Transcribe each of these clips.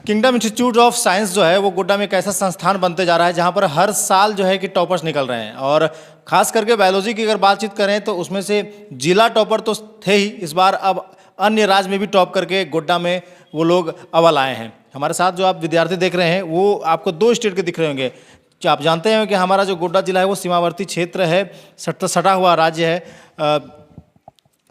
Kingdom institute of science जो है वो गोड्डा में एक ऐसा संस्थान बनते जा रहा है जहाँ पर हर साल जो है कि टॉपर्स निकल रहे हैं। और खास करके बायोलॉजी की अगर बातचीत करें तो उसमें से जिला टॉपर तो थे ही, इस बार अब अन्य राज्य में भी टॉप करके गोड्डा में वो लोग अव्वल आए हैं। हमारे साथ जो आप विद्यार्थी देख रहे हैं वो आपको 2 स्टेट के दिख रहे होंगे। क्या आप जानते हैं कि हमारा जो गोड्डा जिला है वो सीमावर्ती क्षेत्र है, सटा हुआ राज्य है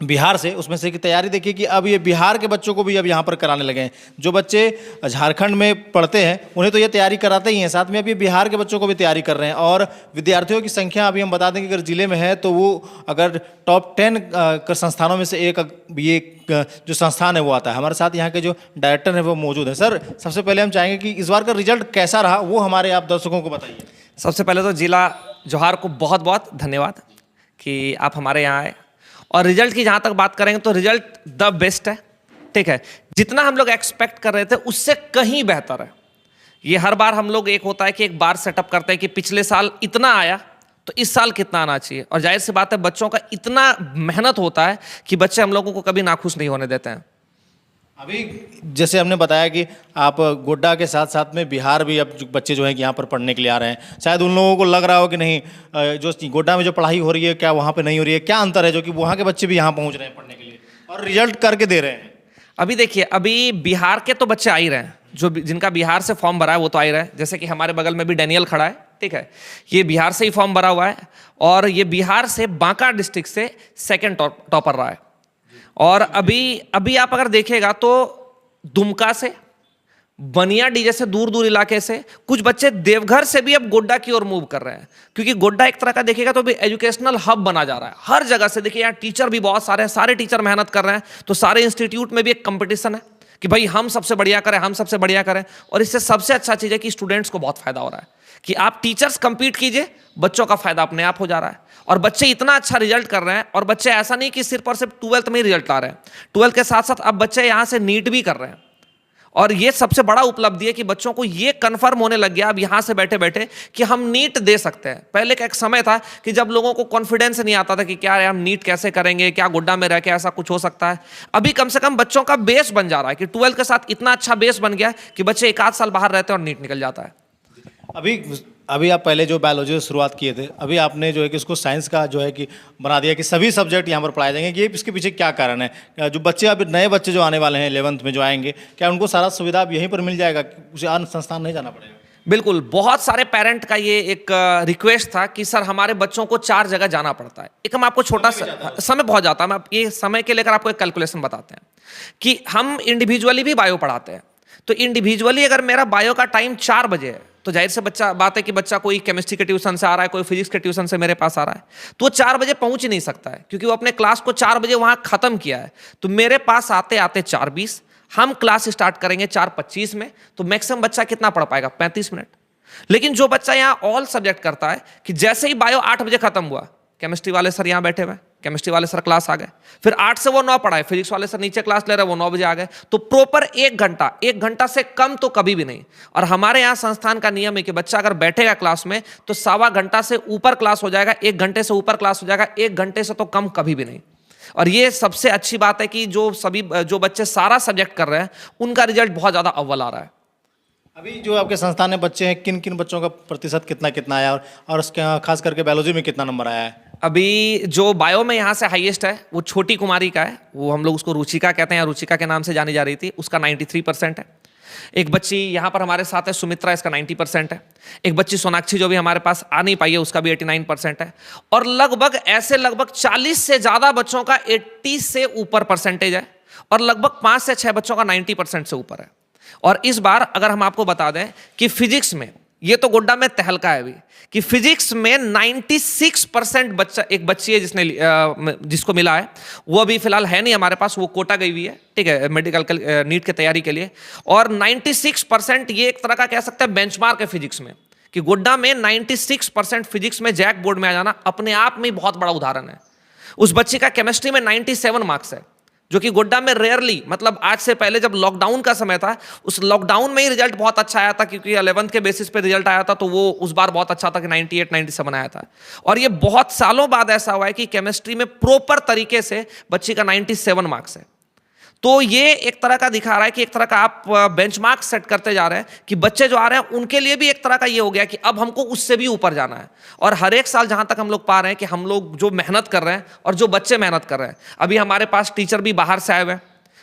बिहार से। उसमें से की तैयारी देखिए कि अब ये बिहार के बच्चों को भी अब यहाँ पर कराने लगे हैं। जो बच्चे झारखंड में पढ़ते हैं उन्हें तो ये तैयारी कराते ही हैं, साथ में अब ये बिहार के बच्चों को भी तैयारी कर रहे हैं। और विद्यार्थियों की संख्या अभी हम बता दें कि अगर ज़िले में है तो वो अगर टॉप 10 संस्थानों में से एक ये जो संस्थान है वो आता है। हमारे साथ यहाँ के जो डायरेक्टर हैं वो मौजूद हैं। सर, सबसे पहले हम चाहेंगे कि इस बार का रिजल्ट कैसा रहा वो हमारे आप दर्शकों को बताइए। सबसे पहले तो जिला जोहार को बहुत बहुत धन्यवाद कि आप हमारे यहाँ आए। और रिजल्ट की जहाँ तक बात करेंगे तो रिजल्ट द बेस्ट है, ठीक है। जितना हम लोग एक्सपेक्ट कर रहे थे उससे कहीं बेहतर है। ये हर बार हम लोग एक होता है कि एक बार सेटअप करते हैं कि पिछले साल इतना आया तो इस साल कितना आना चाहिए। और जाहिर सी बात है बच्चों का इतना मेहनत होता है कि बच्चे हम लोगों को कभी नाखुश नहीं होने देते हैं। अभी जैसे हमने बताया कि आप गोड्डा के साथ साथ में बिहार भी अब बच्चे जो हैं कि यहाँ पर पढ़ने के लिए आ रहे हैं। शायद उन लोगों को लग रहा हो कि नहीं, जो गोड्डा में जो पढ़ाई हो रही है क्या वहाँ पे नहीं हो रही है, क्या अंतर है जो कि वहाँ के बच्चे भी यहाँ पहुँच रहे हैं पढ़ने के लिए और रिजल्ट करके दे रहे हैं। अभी देखिए, अभी बिहार के तो बच्चे आ ही रहे हैं, जो जिनका बिहार से फॉर्म भरा है वो तो आ ही रहे हैं। जैसे कि हमारे बगल में भी डैनियल खड़ा है, ठीक है, ये बिहार से ही फॉर्म भरा हुआ है और ये बिहार से बांका डिस्ट्रिक्ट से सेकेंड टॉपर रहा है। और अभी आप अगर देखिएगा तो दुमका से, बनियाडी जैसे दूर दूर इलाके से कुछ बच्चे देवघर से भी अब गोड्डा की ओर मूव कर रहे हैं, क्योंकि गोड्डा एक तरह का देखिएगा तो भी एजुकेशनल हब बना जा रहा है। हर जगह से देखिए यहाँ टीचर भी बहुत सारे हैं, सारे टीचर मेहनत कर रहे हैं। तो सारे इंस्टीट्यूट में भी एक कंपटीशन है कि भाई हम सबसे बढ़िया करें, हम सबसे बढ़िया करें। और इससे सबसे अच्छा चीज़ है कि स्टूडेंट्स को बहुत फायदा हो रहा है कि आप टीचर्स कंपीट कीजिए, बच्चों का फायदा अपने आप हो जा रहा है। और बच्चे इतना अच्छा रिजल्ट कर रहे हैं। और बच्चे ऐसा नहीं कि सिर्फ और सिर्फ 12th में ही रिजल्ट ला रहे हैं, 12th के साथ साथ अब बच्चे यहाँ से नीट भी कर रहे हैं। और ये सबसे बड़ा उपलब्धि है कि बच्चों को ये कंफर्म होने लग गया अब यहाँ से बैठे बैठे कि हम नीट दे सकते हैं। पहले का एक समय था कि जब लोगों को कॉन्फिडेंस नहीं आता था कि क्या हम नीट कैसे करेंगे, क्या गोड्डा में रह के ऐसा कुछ हो सकता है। अभी कम से कम बच्चों का बेस बन जा रहा है कि 12th के साथ इतना अच्छा बेस बन गया कि बच्चे 1 आध साल बाहर रहते हैं और नीट निकल जाता है। अभी आप पहले जो बायोलॉजी से शुरुआत किए थे, अभी आपने जो है कि उसको साइंस का जो है कि बना दिया कि सभी सब्जेक्ट यहाँ पर पढ़ाए जाएंगे। ये इसके पीछे क्या कारण है? जो बच्चे अभी नए बच्चे जो आने वाले हैं 11th में जो आएंगे, क्या उनको सारा सुविधा अब यहीं पर मिल जाएगा, उसे अन्य संस्थान नहीं जाना पड़ेगा? बिल्कुल, बहुत सारे पेरेंट का ये एक रिक्वेस्ट था कि सर हमारे बच्चों को 4 जगह जाना पड़ता है। एक हम आपको छोटा सा समय बहुत जाता है, मैं ये समय के लेकर आपको एक कैलकुलेशन बताते हैं कि हम इंडिविजुअली भी बायो पढ़ाते हैं। तो इंडिविजुअली अगर मेरा बायो का टाइम 4 बजे है तो जाहिर से बात है कि बच्चा कोई केमिस्ट्री के ट्यूशन से आ रहा है, कोई फिजिक्स के ट्यूशन से मेरे पास आ रहा है, तो वो 4 बजे पहुंच ही नहीं सकता है क्योंकि वो अपने क्लास को 4 बजे वहां खत्म किया है। तो मेरे पास आते आते 4:20, हम क्लास स्टार्ट करेंगे 4:25 में, तो मैक्सिमम बच्चा कितना पढ़ पाएगा? 35 मिनट। लेकिन जो बच्चा यहाँ ऑल सब्जेक्ट करता है कि जैसे ही बायो 8 बजे खत्म हुआ, केमिस्ट्री वाले सर यहाँ बैठे हुए, केमिस्ट्री वाले सर क्लास आ गए, फिर 8 से वो 9 पढ़ाए, फिजिक्स वाले सर नीचे क्लास ले रहे, वो 9 बजे आ गए। तो प्रॉपर 1 घंटा से कम तो कभी भी नहीं। और हमारे यहाँ संस्थान का नियम है कि बच्चा अगर बैठेगा क्लास में तो 1.25 घंटा से ऊपर क्लास हो जाएगा, 1 घंटे से ऊपर क्लास हो जाएगा, 1 घंटे से तो कम कभी भी नहीं। और ये सबसे अच्छी बात है कि जो बच्चे सारा सब्जेक्ट कर रहे हैं उनका रिजल्ट बहुत ज्यादा अव्वल आ रहा है। अभी जो आपके संस्थान में बच्चे हैं, किन किन बच्चों का प्रतिशत कितना आया और उसके खास करके बायोलॉजी में कितना नंबर आया है? अभी जो बायो में यहाँ से हाईएस्ट है वो छोटी कुमारी का है, वो हम लोग उसको रुचिका कहते हैं, रुचिका के नाम से जानी जा रही थी, उसका 93% है। एक बच्ची यहाँ पर हमारे साथ है सुमित्रा, इसका 90% है। एक बच्ची सोनाक्षी जो भी हमारे पास आ नहीं पाई है, उसका भी 89% है। और लगभग 40 से ज़्यादा बच्चों का 80 से ऊपर परसेंटेज है और लगभग 5 से 6 बच्चों का 90% से ऊपर है। और इस बार अगर हम आपको बता दें कि फिजिक्स में, ये तो गोड्डा में तहलका है अभी, कि फिजिक्स में 96% बच्चा, एक बच्ची है जिसको मिला है, वो अभी फिलहाल है नहीं हमारे पास, वो कोटा गई हुई है, ठीक है, मेडिकल नीट की तैयारी के लिए। और 96% ये एक तरह का कह सकते हैं बेंचमार्क है फिजिक्स में, कि गोड्डा में 96% फिजिक्स में जैक बोर्ड में आ जाना अपने आप में बहुत बड़ा उदाहरण है। उस बच्ची का केमिस्ट्री में 97 मार्क्स है, जो कि गोड्डा में रेयरली, मतलब आज से पहले जब लॉकडाउन का समय था, उस लॉकडाउन में ही रिजल्ट बहुत अच्छा आया था, क्योंकि 11th के बेसिस पे रिजल्ट आया था, तो वो उस बार बहुत अच्छा था कि 98 97 आया था। और ये बहुत सालों बाद ऐसा हुआ है कि केमिस्ट्री में प्रॉपर तरीके से बच्ची का 97 मार्क्स है। तो ये एक तरह का दिखा रहा है कि एक तरह का आप बेंचमार्क सेट करते जा रहे हैं कि बच्चे जो आ रहे हैं उनके लिए भी एक तरह का ये हो गया कि अब हमको उससे भी ऊपर जाना है। और हर एक साल जहां तक हम लोग पा रहे हैं कि हम लोग जो मेहनत कर रहे हैं और जो बच्चे मेहनत कर रहे हैं, अभी हमारे पास टीचर भी बाहर से आए हुए हैं,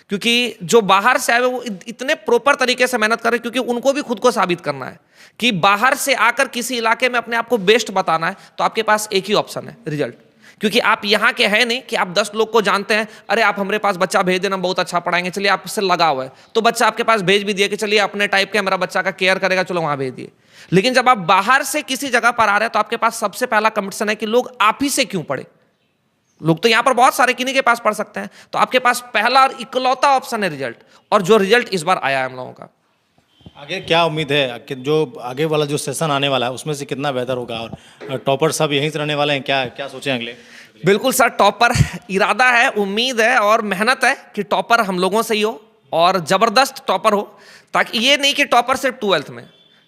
क्योंकि जो बाहर से आए हुए वो इतने प्रॉपर तरीके से मेहनत कर रहे हैं, क्योंकि उनको भी खुद को साबित करना है कि बाहर से आकर किसी इलाके में अपने आप को बेस्ट बताना है। तो आपके पास एक ही ऑप्शन है, रिजल्ट। क्योंकि आप यहाँ के हैं नहीं कि आप 10 लोग को जानते हैं, अरे आप हमारे पास बच्चा भेज देना, बहुत अच्छा पढ़ाएंगे, चलिए आपसे लगा हुआ है, तो बच्चा आपके पास भेज भी दिया कि चलिए अपने टाइप के मेरा बच्चा का केयर करेगा, चलो वहां भेज दिए। लेकिन जब आप बाहर से किसी जगह पर आ रहे हैं तो आपके पास सबसे पहला कंपटीशन है कि लोग आप ही से क्यों पढ़े। लोग तो यहां पर बहुत सारे किन्हीं के पास पढ़ सकते हैं, तो आपके पास पहला और इकलौता ऑप्शन है रिजल्ट, और जो रिजल्ट इस बार आया है हम लोगों का। आगे क्या उम्मीद है कि जो आगे वाला जो सेशन आने वाला है उसमें से कितना बेहतर होगा, और टॉपर सब यहीं से रहने वाले हैं, क्या क्या सोचें अगले? बिल्कुल सर, टॉपर इरादा है, उम्मीद है और मेहनत है कि टॉपर हम लोगों से ही हो और जबरदस्त टॉपर हो। ताकि ये नहीं कि टॉपर सिर्फ 12th में,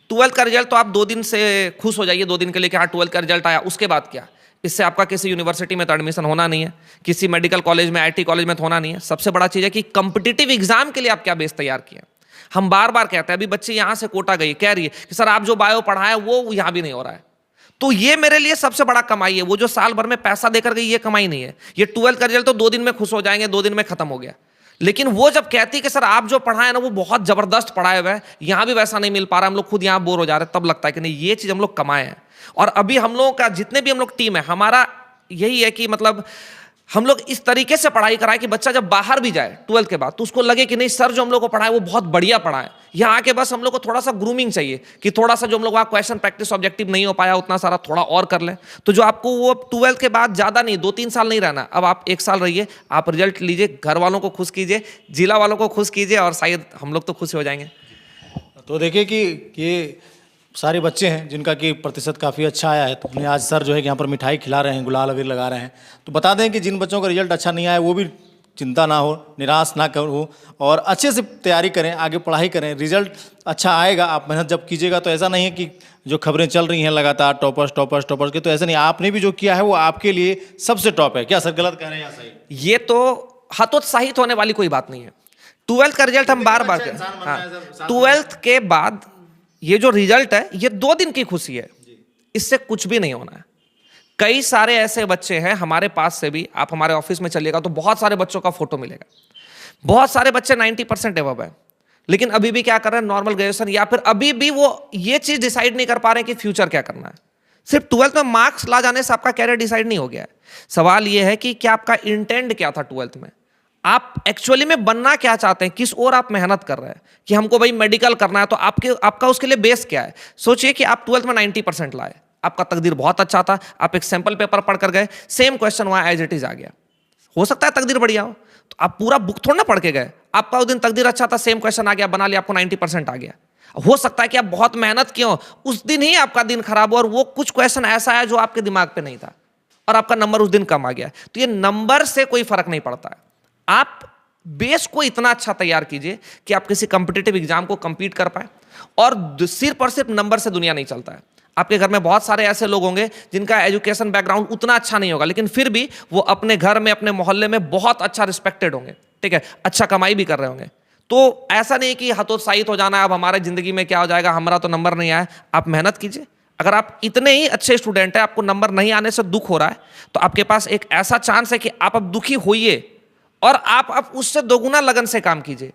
12th का रिजल्ट तो आप 2 दिन से खुश हो जाइए, 2 दिन के लिए कि हाँ 12th का रिजल्ट आया, उसके बाद क्या? इससे आपका किसी यूनिवर्सिटी में तो एडमिशन होना नहीं है, किसी मेडिकल कॉलेज में, IT कॉलेज में तो होना नहीं है। सबसे बड़ा चीज़ है कि कंपिटिटिव एग्जाम के लिए आप क्या बेस तैयार किए। हम बार बार कहते हैं, अभी बच्चे यहाँ से कोटा गई, कह रही है कि सर आप जो बायो पढ़ाए वो यहाँ भी नहीं हो रहा है। तो ये मेरे लिए सबसे बड़ा कमाई है। वो जो साल भर में पैसा देकर गई, ये कमाई नहीं है। ये 12th का रिजल्ट तो 2 दिन में खुश हो जाएंगे, 2 दिन में खत्म हो गया। लेकिन वो जब कहती कि सर आप जो पढ़ाए ना वो बहुत जबरदस्त पढ़ाए हुए हैं, यहाँ भी वैसा नहीं मिल पा रहा, हम लोग खुद यहाँ बोर हो जा रहे हैं, तब लगता है कि नहीं ये चीज़ हम लोग कमाए हैं। और अभी हम लोगों का जितने भी हम लोग टीम है, हमारा यही है कि मतलब हम लोग इस तरीके से पढ़ाई कराएं कि बच्चा जब बाहर भी जाए 12th के बाद तो उसको लगे कि नहीं सर जो हम लोग को पढ़ाए वो बहुत बढ़िया पढ़ाए। यहाँ आके बस हम लोग को थोड़ा सा ग्रूमिंग चाहिए कि थोड़ा सा जो हम लोग वहाँ क्वेश्चन प्रैक्टिस ऑब्जेक्टिव नहीं हो पाया उतना सारा थोड़ा और कर लें। तो जो आपको वो 12th के बाद ज़्यादा नहीं, 2-3 साल नहीं रहना, अब आप 1 साल रहिए, आप रिजल्ट लीजिए, घर वालों को खुश कीजिए, जिला वालों को खुश कीजिए, और शायद हम लोग तो खुश हो जाएंगे। तो देखिए कि ये सारे बच्चे हैं जिनका कि प्रतिशत काफ़ी अच्छा आया है, तो अपने आज सर जो है कि यहाँ पर मिठाई खिला रहे हैं, गुलाल अबीर लगा रहे हैं। तो बता दें कि जिन बच्चों का रिजल्ट अच्छा नहीं आया वो भी चिंता ना हो, निराश ना हो, और अच्छे से तैयारी करें, आगे पढ़ाई करें, रिजल्ट अच्छा आएगा। आप मेहनत जब कीजिएगा तो ऐसा नहीं है कि जो खबरें चल रही हैं लगातार टॉपर्स के, तो ऐसा नहीं, आपने भी जो किया है वो आपके लिए सबसे टॉप है। क्या सर गलत कह रहे हैं या सही? ये तो हतोत्साहित होने वाली कोई बात नहीं है। 12th का रिजल्ट हम बार बार 12th के बाद ये जो रिजल्ट है ये 2 दिन की खुशी है, इससे कुछ भी नहीं होना है। कई सारे ऐसे बच्चे हैं हमारे पास से भी, आप हमारे ऑफिस में चलिएगा तो बहुत सारे बच्चों का फोटो मिलेगा, बहुत सारे बच्चे 90% एबव है, लेकिन अभी भी क्या कर रहे हैं, नॉर्मल ग्रेजुएशन, या फिर अभी भी वो ये चीज डिसाइड नहीं कर पा रहे कि फ्यूचर क्या करना है। सिर्फ 12th में मार्क्स ला जाने से आपका कैरियर डिसाइड नहीं हो गया है। सवाल यह है कि क्या आपका इंटेंट क्या था 12th में, आप एक्चुअली में बनना क्या चाहते हैं, किस ओर आप मेहनत कर रहे हैं। कि हमको भाई मेडिकल करना है, तो आपका उसके लिए बेस क्या है। सोचिए कि आप 12th में 90% लाए, आपका तकदीर बहुत अच्छा था, आप एक सैंपल पेपर पढ़ कर गए, सेम क्वेश्चन वहां एज इट इज आ गया। हो सकता है तकदीर बढ़िया हो, तो आप पूरा बुक थोड़ा ना पढ़ के गए, आपका उस दिन तकदीर अच्छा था, सेम क्वेश्चन आ गया, बना लिया, आपको 90% आ गया। हो सकता है कि आप बहुत मेहनत किए हो, उस दिन ही आपका दिन खराब हो और वो कुछ क्वेश्चन ऐसा है जो आपके दिमाग पे नहीं था और आपका नंबर उस दिन कम आ गया। तो ये नंबर से कोई फर्क नहीं पड़ता है। आप बेस को इतना अच्छा तैयार कीजिए कि आप किसी कॉम्पिटिटिव एग्जाम को compete कर पाए, और सिर्फ और सिर्फ नंबर से दुनिया नहीं चलता है। आपके घर में बहुत सारे ऐसे लोग होंगे जिनका एजुकेशन बैकग्राउंड उतना अच्छा नहीं होगा, लेकिन फिर भी वो अपने घर में, अपने मोहल्ले में बहुत अच्छा रिस्पेक्टेड होंगे, ठीक है, अच्छा कमाई भी कर रहे होंगे। तो ऐसा नहीं कि हतोत्साहित हो जाना है, अब हमारे जिंदगी में क्या हो जाएगा, हमारा तो नंबर नहीं आया। आप मेहनत कीजिए। अगर आप इतने ही अच्छे स्टूडेंट हैं, आपको नंबर नहीं आने से दुख हो रहा है, तो आपके पास एक ऐसा चांस है कि आप अब दुखी होइए और आप अब उससे दोगुना लगन से काम कीजिए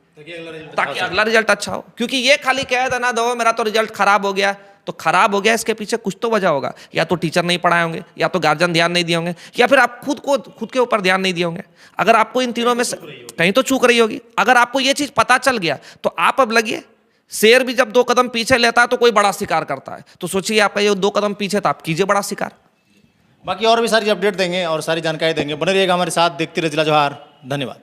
ताकि अगला रिजल्ट अच्छा हो। क्योंकि ये खाली कह देना दो मेरा तो रिजल्ट खराब हो गया, तो खराब हो गया इसके पीछे कुछ तो वजह होगा। या तो टीचर नहीं पढ़ाए होंगे, या तो गार्जियन ध्यान नहीं दिए होंगे, या फिर आप खुद के ऊपर ध्यान नहीं दिए होंगे। अगर आपको इन तीनों में से कहीं तो चूक रही होगी। अगर आपको ये चीज पता चल गया तो आप अब लगिए। शेर भी जब 2 कदम पीछे लेता है तो कोई बड़ा शिकार करता है, तो सोचिए आपका ये 2 कदम पीछे था, आप कीजिए बड़ा शिकार। बाकी और भी सारी अपडेट देंगे और सारी जानकारी देंगे, बने रहिएगा हमारे साथ, देखते रहिए जिला जवाहर। धन्यवाद।